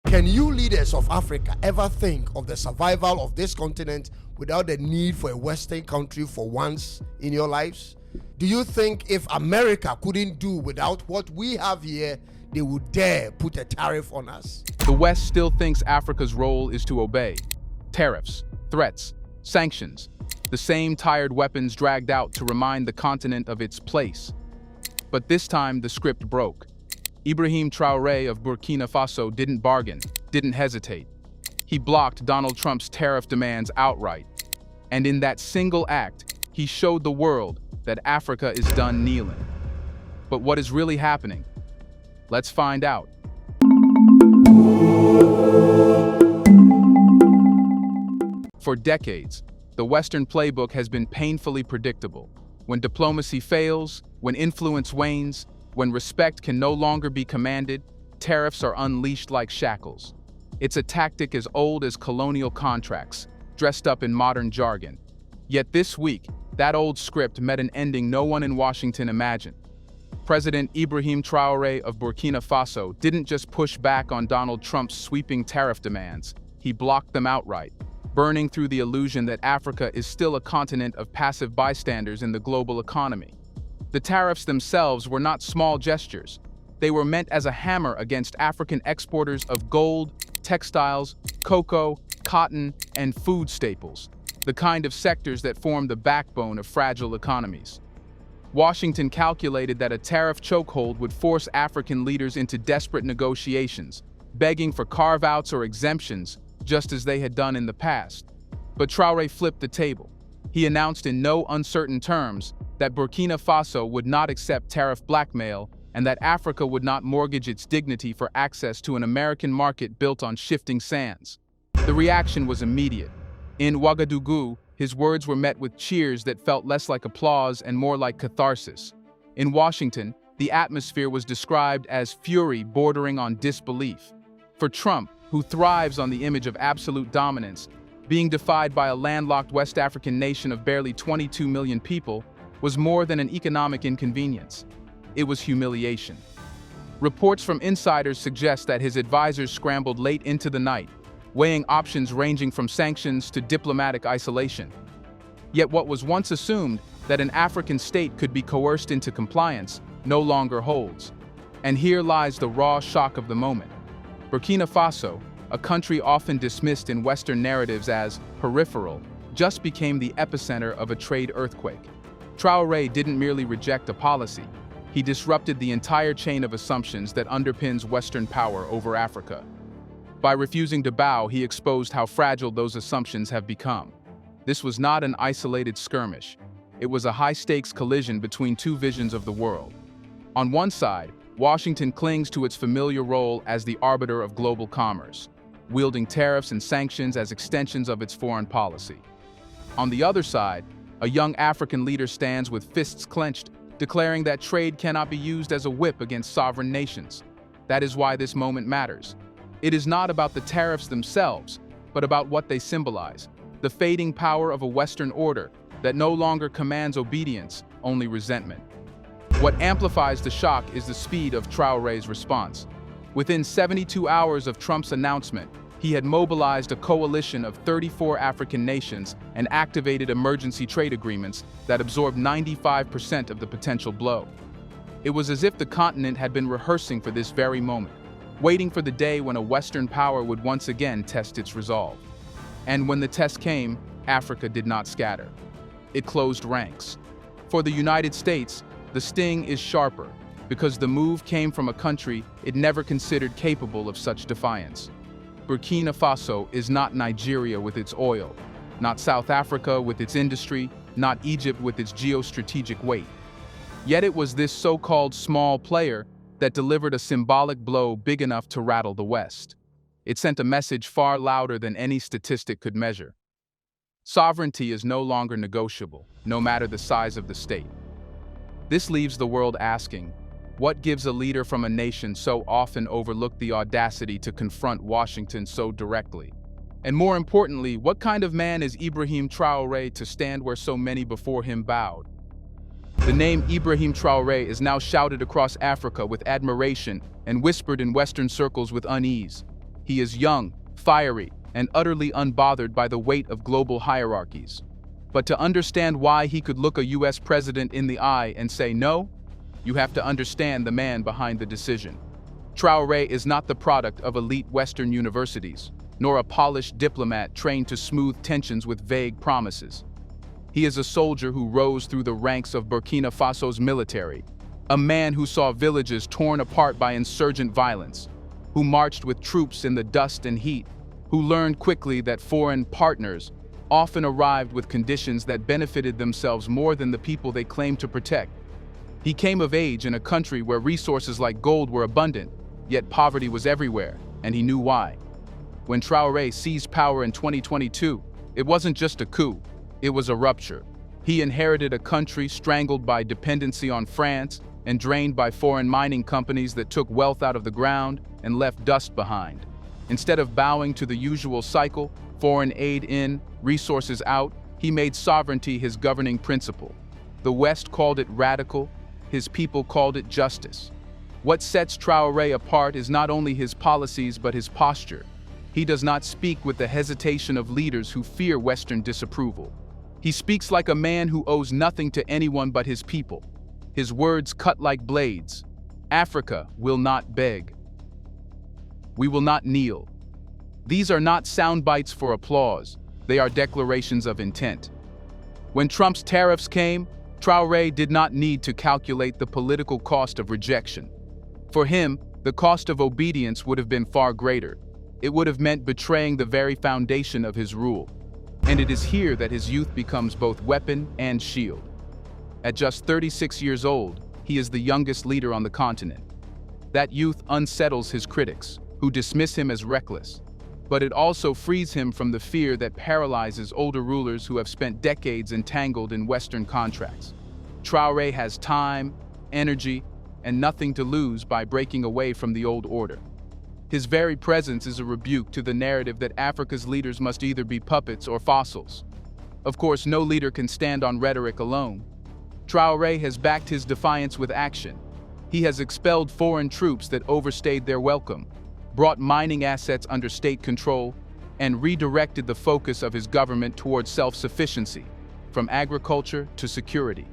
Can you leaders of Africa ever think of the survival of this continent without the need for a Western country for once in your lives? Do you think if America couldn't do without what we have here, they would dare put a tariff on us? The West still thinks Africa's role is to obey. Tariffs, threats, sanctions, the same tired weapons dragged out to remind the continent of its place. But this time the script broke. Ibrahim Traoré of Burkina Faso didn't bargain, didn't hesitate. He blocked Donald Trump's tariff demands outright. And in that single act, he showed the world that Africa is done kneeling. But what is really happening? Let's find out. For decades, the Western playbook has been painfully predictable. When diplomacy fails, when influence wanes, when respect can no longer be commanded, tariffs are unleashed like shackles. It's a tactic as old as colonial contracts, dressed up in modern jargon. Yet this week, that old script met an ending no one in Washington imagined. President Ibrahim Traoré of Burkina Faso didn't just push back on Donald Trump's sweeping tariff demands, he blocked them outright, burning through the illusion that Africa is still a continent of passive bystanders in the global economy. The tariffs themselves were not small gestures. They were meant as a hammer against African exporters of gold, textiles, cocoa, cotton, and food staples, the kind of sectors that form the backbone of fragile economies. Washington calculated that a tariff chokehold would force African leaders into desperate negotiations, begging for carve-outs or exemptions, just as they had done in the past. But Traoré flipped the table. He announced in no uncertain terms that Burkina Faso would not accept tariff blackmail and that Africa would not mortgage its dignity for access to an American market built on shifting sands. The reaction was immediate. In Ouagadougou, his words were met with cheers that felt less like applause and more like catharsis. In Washington, the atmosphere was described as fury bordering on disbelief. For Trump, who thrives on the image of absolute dominance, being defied by a landlocked West African nation of barely 22 million people was more than an economic inconvenience. It was humiliation. Reports from insiders suggest that his advisors scrambled late into the night, weighing options ranging from sanctions to diplomatic isolation. Yet what was once assumed, that an African state could be coerced into compliance, no longer holds. And here lies the raw shock of the moment. Burkina Faso, a country often dismissed in Western narratives as peripheral, just became the epicenter of a trade earthquake. Traoré didn't merely reject a policy, he disrupted the entire chain of assumptions that underpins Western power over Africa. By refusing to bow, he exposed how fragile those assumptions have become. This was not an isolated skirmish. It was a high-stakes collision between two visions of the world. On one side, Washington clings to its familiar role as the arbiter of global commerce, wielding tariffs and sanctions as extensions of its foreign policy. On the other side, a young African leader stands with fists clenched, declaring that trade cannot be used as a whip against sovereign nations. That is why this moment matters. It is not about the tariffs themselves, but about what they symbolize, the fading power of a Western order that no longer commands obedience, only resentment. What amplifies the shock is the speed of Traoré's response. Within 72 hours of Trump's announcement, he had mobilized a coalition of 34 African nations and activated emergency trade agreements that absorbed 95% of the potential blow. It was as if the continent had been rehearsing for this very moment, waiting for the day when a Western power would once again test its resolve. And when the test came, Africa did not scatter. It closed ranks. For the United States, the sting is sharper, because the move came from a country it never considered capable of such defiance. Burkina Faso is not Nigeria with its oil, not South Africa with its industry, not Egypt with its geostrategic weight. Yet it was this so-called small player that delivered a symbolic blow big enough to rattle the West. It sent a message far louder than any statistic could measure. Sovereignty is no longer negotiable, no matter the size of the state. This leaves the world asking, what gives a leader from a nation so often overlooked the audacity to confront Washington so directly? And more importantly, what kind of man is Ibrahim Traoré to stand where so many before him bowed? The name Ibrahim Traoré is now shouted across Africa with admiration and whispered in Western circles with unease. He is young, fiery, and utterly unbothered by the weight of global hierarchies. But to understand why he could look a US president in the eye and say no, you have to understand the man behind the decision. Traoré is not the product of elite Western universities, nor a polished diplomat trained to smooth tensions with vague promises. He is a soldier who rose through the ranks of Burkina Faso's military, a man who saw villages torn apart by insurgent violence, who marched with troops in the dust and heat, who learned quickly that foreign partners often arrived with conditions that benefited themselves more than the people they claimed to protect. He came of age in a country where resources like gold were abundant, yet poverty was everywhere, and he knew why. When Traoré seized power in 2022, it wasn't just a coup, it was a rupture. He inherited a country strangled by dependency on France and drained by foreign mining companies that took wealth out of the ground and left dust behind. Instead of bowing to the usual cycle, foreign aid in, resources out, he made sovereignty his governing principle. The West called it radical, his people called it justice. What sets Traoré apart is not only his policies but his posture. He does not speak with the hesitation of leaders who fear Western disapproval. He speaks like a man who owes nothing to anyone but his people. His words cut like blades. Africa will not beg. We will not kneel. These are not sound bites for applause. They are declarations of intent. When Trump's tariffs came, Traoré did not need to calculate the political cost of rejection. For him, the cost of obedience would have been far greater. It would have meant betraying the very foundation of his rule. And it is here that his youth becomes both weapon and shield. At just 36 years old, he is the youngest leader on the continent. That youth unsettles his critics, who dismiss him as reckless. But it also frees him from the fear that paralyzes older rulers who have spent decades entangled in Western contracts. Traoré has time, energy, and nothing to lose by breaking away from the old order. His very presence is a rebuke to the narrative that Africa's leaders must either be puppets or fossils. Of course, no leader can stand on rhetoric alone. Traoré has backed his defiance with action. He has expelled foreign troops that overstayed their welcome, brought mining assets under state control, and redirected the focus of his government towards self-sufficiency, from agriculture to security.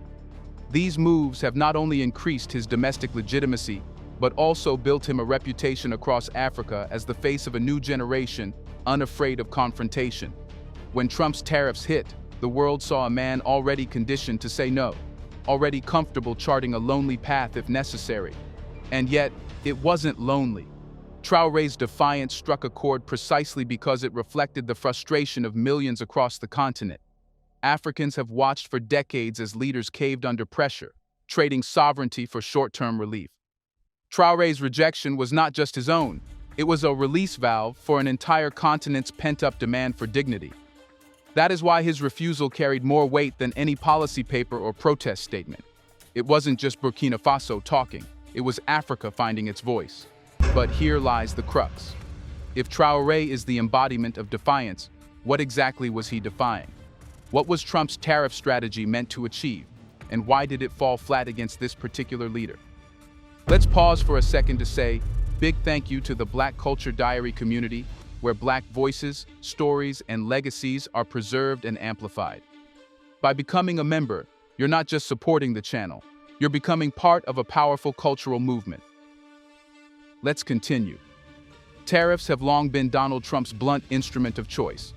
These moves have not only increased his domestic legitimacy, but also built him a reputation across Africa as the face of a new generation, unafraid of confrontation. When Trump's tariffs hit, the world saw a man already conditioned to say no, already comfortable charting a lonely path if necessary. And yet, it wasn't lonely. Traoré's defiance struck a chord precisely because it reflected the frustration of millions across the continent. Africans have watched for decades as leaders caved under pressure, trading sovereignty for short-term relief. Traoré's rejection was not just his own, it was a release valve for an entire continent's pent-up demand for dignity. That is why his refusal carried more weight than any policy paper or protest statement. It wasn't just Burkina Faso talking, it was Africa finding its voice. But here lies the crux. If Traoré is the embodiment of defiance, what exactly was he defying? What was Trump's tariff strategy meant to achieve? And why did it fall flat against this particular leader? Let's pause for a second to say big thank you to the Black Culture Diary community, where Black voices, stories, and legacies are preserved and amplified. By becoming a member, you're not just supporting the channel, you're becoming part of a powerful cultural movement. Let's continue. Tariffs have long been Donald Trump's blunt instrument of choice.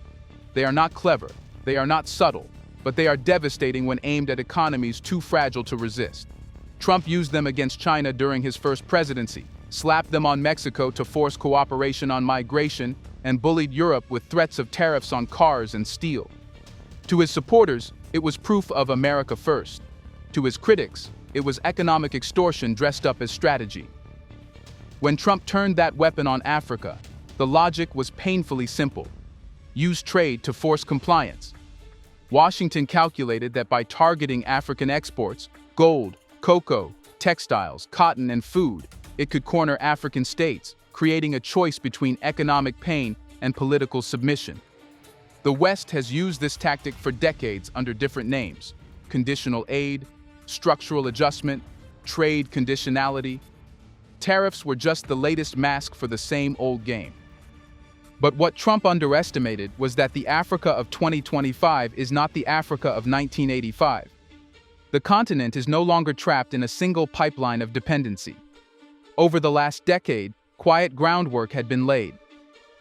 They are not clever, they are not subtle, but they are devastating when aimed at economies too fragile to resist. Trump used them against China during his first presidency, slapped them on Mexico to force cooperation on migration, and bullied Europe with threats of tariffs on cars and steel. To his supporters, it was proof of America first. To his critics, it was economic extortion dressed up as strategy. When Trump turned that weapon on Africa, the logic was painfully simple. Use trade to force compliance. Washington calculated that by targeting African exports, gold, cocoa, textiles, cotton, and food, it could corner African states, creating a choice between economic pain and political submission. The West has used this tactic for decades under different names: conditional aid, structural adjustment, trade conditionality. Tariffs were just the latest mask for the same old game. But what Trump underestimated was that the Africa of 2025 is not the Africa of 1985. The continent is no longer trapped in a single pipeline of dependency. Over the last decade, quiet groundwork had been laid.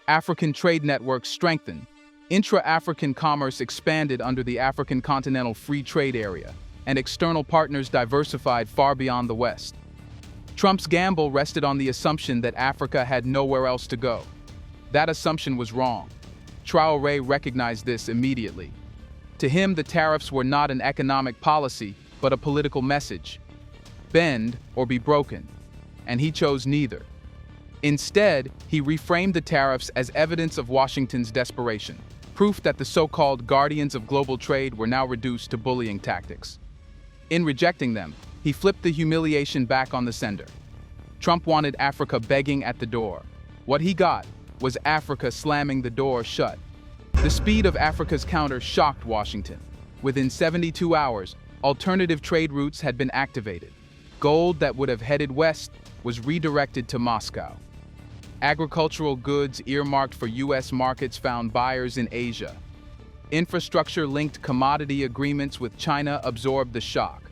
African trade networks strengthened. Intra-African commerce expanded under the African Continental Free Trade Area, and external partners diversified far beyond the West. Trump's gamble rested on the assumption that Africa had nowhere else to go. That assumption was wrong. Traoré recognized this immediately. To him, the tariffs were not an economic policy, but a political message. Bend or be broken. And he chose neither. Instead, he reframed the tariffs as evidence of Washington's desperation, proof that the so-called guardians of global trade were now reduced to bullying tactics. In rejecting them, he flipped the humiliation back on the sender. Trump wanted Africa begging at the door. What he got was Africa slamming the door shut. The speed of Africa's counter shocked Washington. Within 72 hours, alternative trade routes had been activated. Gold that would have headed west was redirected to Moscow. Agricultural goods earmarked for U.S. markets found buyers in Asia. Infrastructure-linked commodity agreements with China absorbed the shock.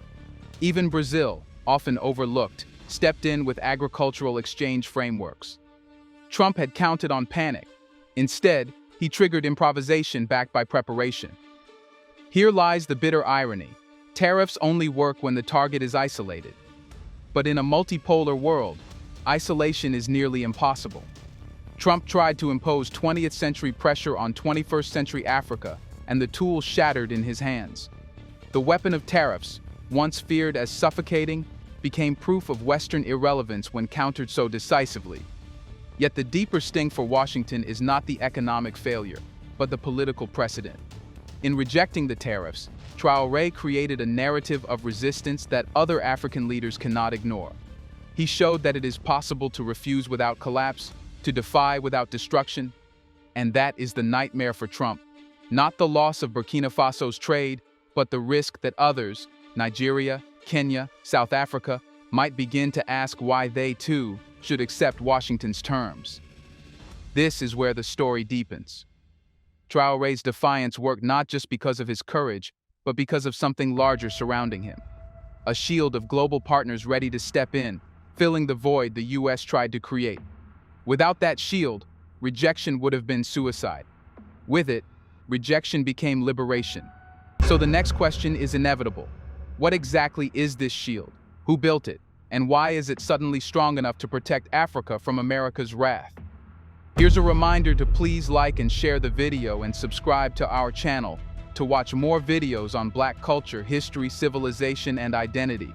Even Brazil, often overlooked, stepped in with agricultural exchange frameworks. Trump had counted on panic. Instead, he triggered improvisation backed by preparation. Here lies the bitter irony. Tariffs only work when the target is isolated. But in a multipolar world, isolation is nearly impossible. Trump tried to impose 20th century pressure on 21st century Africa, and the tool shattered in his hands. The weapon of tariffs, once feared as suffocating, became proof of Western irrelevance when countered so decisively. Yet the deeper sting for Washington is not the economic failure, but the political precedent. In rejecting the tariffs, Traoré created a narrative of resistance that other African leaders cannot ignore. He showed that it is possible to refuse without collapse, to defy without destruction, and that is the nightmare for Trump. Not the loss of Burkina Faso's trade, but the risk that others, Nigeria, Kenya, South Africa, might begin to ask why they, too, should accept Washington's terms. This is where the story deepens. Traoré's defiance worked not just because of his courage, but because of something larger surrounding him. A shield of global partners ready to step in, filling the void the U.S. tried to create. Without that shield, rejection would have been suicide. With it, rejection became liberation. So the next question is inevitable. What exactly is this shield? Who built it? And why is it suddenly strong enough to protect Africa from America's wrath? Here's a reminder to please like and share the video and subscribe to our channel to watch more videos on Black culture, history, civilization, and identity.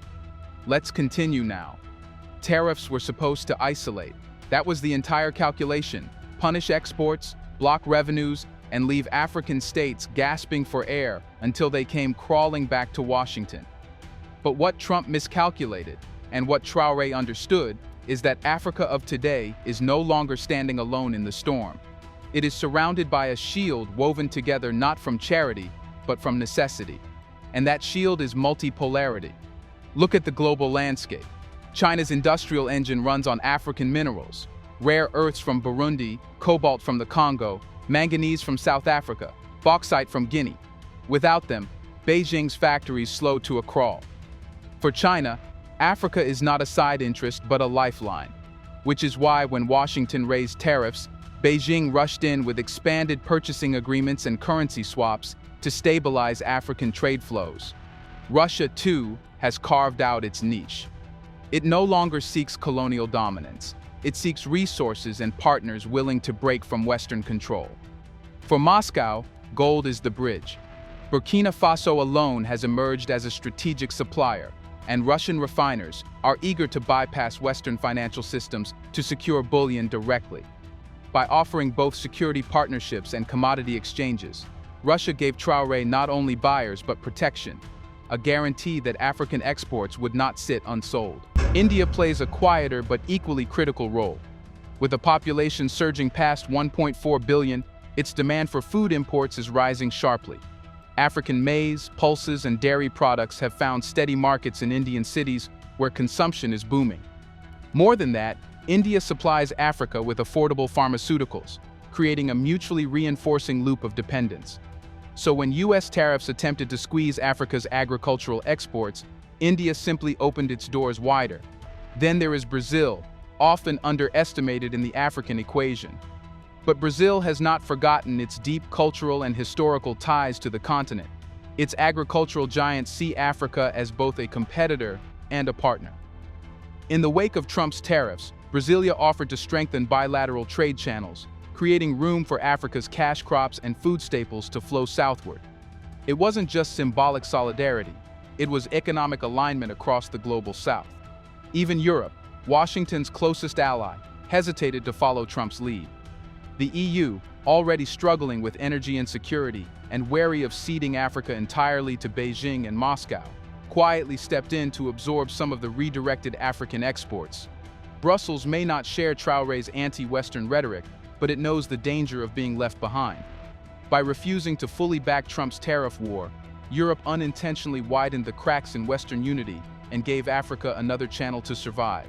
Let's continue now. Tariffs were supposed to isolate. That was the entire calculation. Punish exports, block revenues, and leave African states gasping for air until they came crawling back to Washington. But what Trump miscalculated, and what Traoré understood, is that Africa of today is no longer standing alone in the storm. It is surrounded by a shield woven together not from charity, but from necessity. And that shield is multipolarity. Look at the global landscape. China's industrial engine runs on African minerals, rare earths from Burundi, cobalt from the Congo, manganese from South Africa, bauxite from Guinea. Without them, Beijing's factories slow to a crawl. For China, Africa is not a side interest but a lifeline, which is why when Washington raised tariffs, Beijing rushed in with expanded purchasing agreements and currency swaps to stabilize African trade flows. Russia, too, has carved out its niche. It no longer seeks colonial dominance. It seeks resources and partners willing to break from Western control. For Moscow, gold is the bridge. Burkina Faso alone has emerged as a strategic supplier, and Russian refiners are eager to bypass Western financial systems to secure bullion directly. By offering both security partnerships and commodity exchanges, Russia gave Traoré not only buyers but protection, a guarantee that African exports would not sit unsold. India plays a quieter but equally critical role. With a population surging past 1.4 billion, its demand for food imports is rising sharply. African maize, pulses, and dairy products have found steady markets in Indian cities where consumption is booming. More than that, India supplies Africa with affordable pharmaceuticals, creating a mutually reinforcing loop of dependence. So when US tariffs attempted to squeeze Africa's agricultural exports, India simply opened its doors wider. Then there is Brazil, often underestimated in the African equation. But Brazil has not forgotten its deep cultural and historical ties to the continent. Its agricultural giants see Africa as both a competitor and a partner. In the wake of Trump's tariffs, Brasilia offered to strengthen bilateral trade channels, creating room for Africa's cash crops and food staples to flow southward. It wasn't just symbolic solidarity, it was economic alignment across the global south. Even Europe, Washington's closest ally, hesitated to follow Trump's lead. The EU, already struggling with energy insecurity and wary of ceding Africa entirely to Beijing and Moscow, quietly stepped in to absorb some of the redirected African exports. Brussels may not share Traoré's anti-Western rhetoric, but it knows the danger of being left behind. By refusing to fully back Trump's tariff war, Europe unintentionally widened the cracks in Western unity and gave Africa another channel to survive.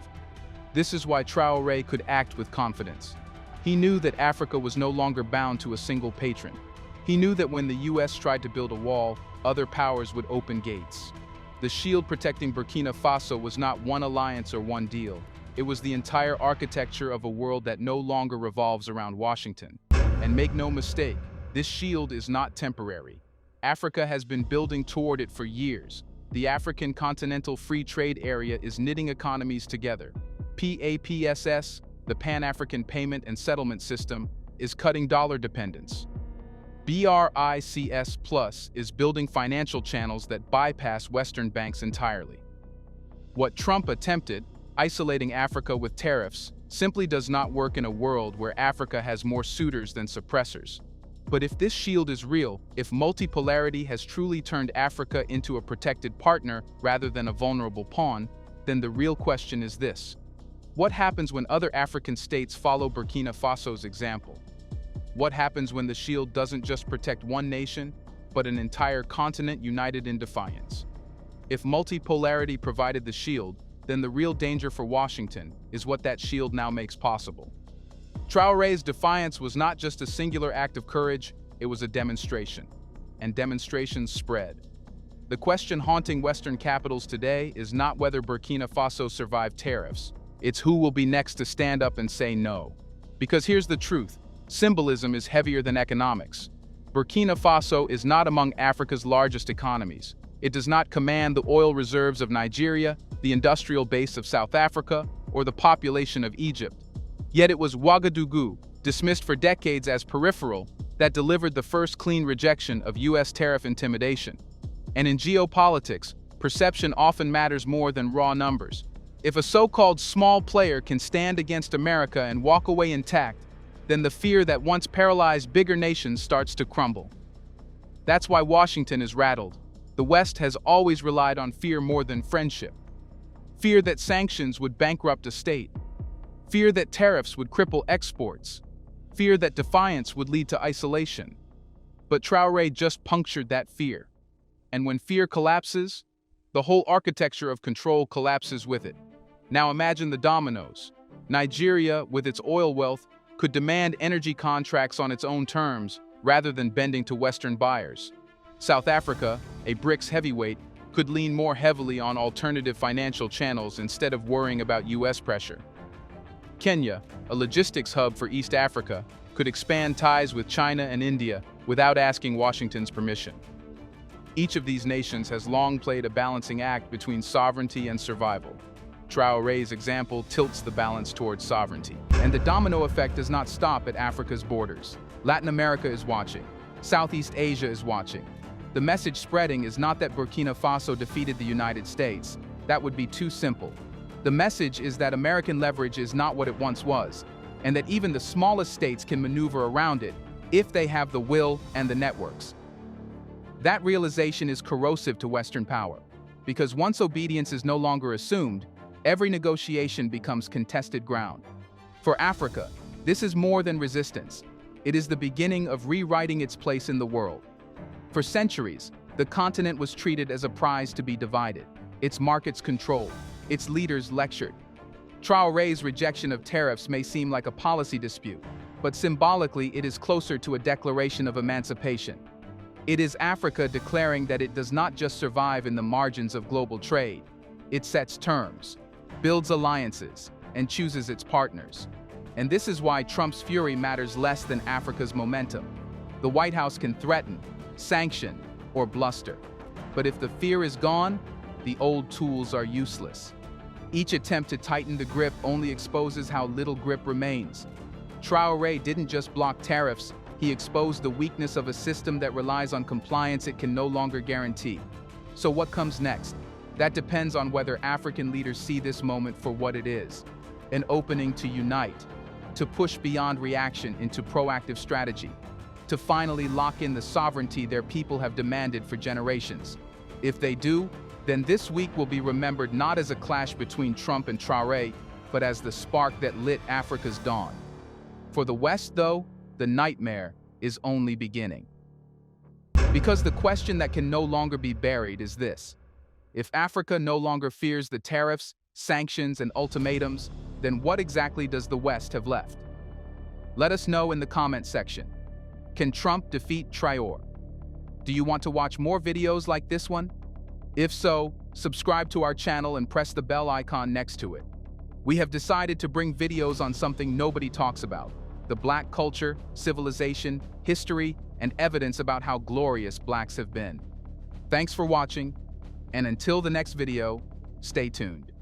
This is why Traoré could act with confidence. He knew that Africa was no longer bound to a single patron. He knew that when the US tried to build a wall, other powers would open gates. The shield protecting Burkina Faso was not one alliance or one deal. It was the entire architecture of a world that no longer revolves around Washington. And make no mistake, this shield is not temporary. Africa has been building toward it for years. The African Continental Free Trade Area is knitting economies together. PAPSS, the Pan-African Payment and Settlement System, is cutting dollar dependence. BRICS Plus is building financial channels that bypass Western banks entirely. What Trump attempted, isolating Africa with tariffs, simply does not work in a world where Africa has more suitors than suppressors. But if this shield is real, if multipolarity has truly turned Africa into a protected partner rather than a vulnerable pawn, then the real question is this: what happens when other African states follow Burkina Faso's example? What happens when the shield doesn't just protect one nation, but an entire continent united in defiance? If multipolarity provided the shield, then the real danger for Washington is what that shield now makes possible. Traoré's defiance was not just a singular act of courage, it was a demonstration. And demonstrations spread. The question haunting Western capitals today is not whether Burkina Faso survived tariffs, it's who will be next to stand up and say no. Because here's the truth, symbolism is heavier than economics. Burkina Faso is not among Africa's largest economies. It does not command the oil reserves of Nigeria, the industrial base of South Africa, or the population of Egypt. Yet it was Ouagadougou, dismissed for decades as peripheral, that delivered the first clean rejection of US tariff intimidation. And in geopolitics, perception often matters more than raw numbers. If a so-called small player can stand against America and walk away intact, then the fear that once paralyzed bigger nations starts to crumble. That's why Washington is rattled. The West has always relied on fear more than friendship. Fear that sanctions would bankrupt a state. Fear that tariffs would cripple exports. Fear that defiance would lead to isolation. But Traoré just punctured that fear. And when fear collapses, the whole architecture of control collapses with it. Now imagine the dominoes. Nigeria, with its oil wealth, could demand energy contracts on its own terms rather than bending to Western buyers. South Africa, a BRICS heavyweight, could lean more heavily on alternative financial channels instead of worrying about US pressure. Kenya, a logistics hub for East Africa, could expand ties with China and India without asking Washington's permission. Each of these nations has long played a balancing act between sovereignty and survival. Traoré's example tilts the balance towards sovereignty. And the domino effect does not stop at Africa's borders. Latin America is watching. Southeast Asia is watching. The message spreading is not that Burkina Faso defeated the United States. That would be too simple. The message is that American leverage is not what it once was, and that even the smallest states can maneuver around it if they have the will and the networks. That realization is corrosive to Western power, because once obedience is no longer assumed, every negotiation becomes contested ground. For Africa, this is more than resistance. It is the beginning of rewriting its place in the world. For centuries, the continent was treated as a prize to be divided, its markets controlled, its leaders lectured. Traoré's rejection of tariffs may seem like a policy dispute, but symbolically it is closer to a declaration of emancipation. It is Africa declaring that it does not just survive in the margins of global trade. It sets terms, builds alliances, and chooses its partners. And this is why Trump's fury matters less than Africa's momentum. The White House can threaten, sanction, or bluster. But if the fear is gone, the old tools are useless. Each attempt to tighten the grip only exposes how little grip remains. Traoré didn't just block tariffs, he exposed the weakness of a system that relies on compliance it can no longer guarantee. So what comes next? That depends on whether African leaders see this moment for what it is: an opening to unite, to push beyond reaction into proactive strategy, to finally lock in the sovereignty their people have demanded for generations. If they do, then this week will be remembered not as a clash between Trump and Traoré, but as the spark that lit Africa's dawn. For the West, though, the nightmare is only beginning. Because the question that can no longer be buried is this: if Africa no longer fears the tariffs, sanctions, and ultimatums, then what exactly does the West have left? Let us know in the comment section. Can Trump defeat Traoré? Do you want to watch more videos like this one? If so, subscribe to our channel and press the bell icon next to it. We have decided to bring videos on something nobody talks about: the Black culture, civilization, history, and evidence about how glorious Blacks have been. Thanks for watching, and until the next video, stay tuned.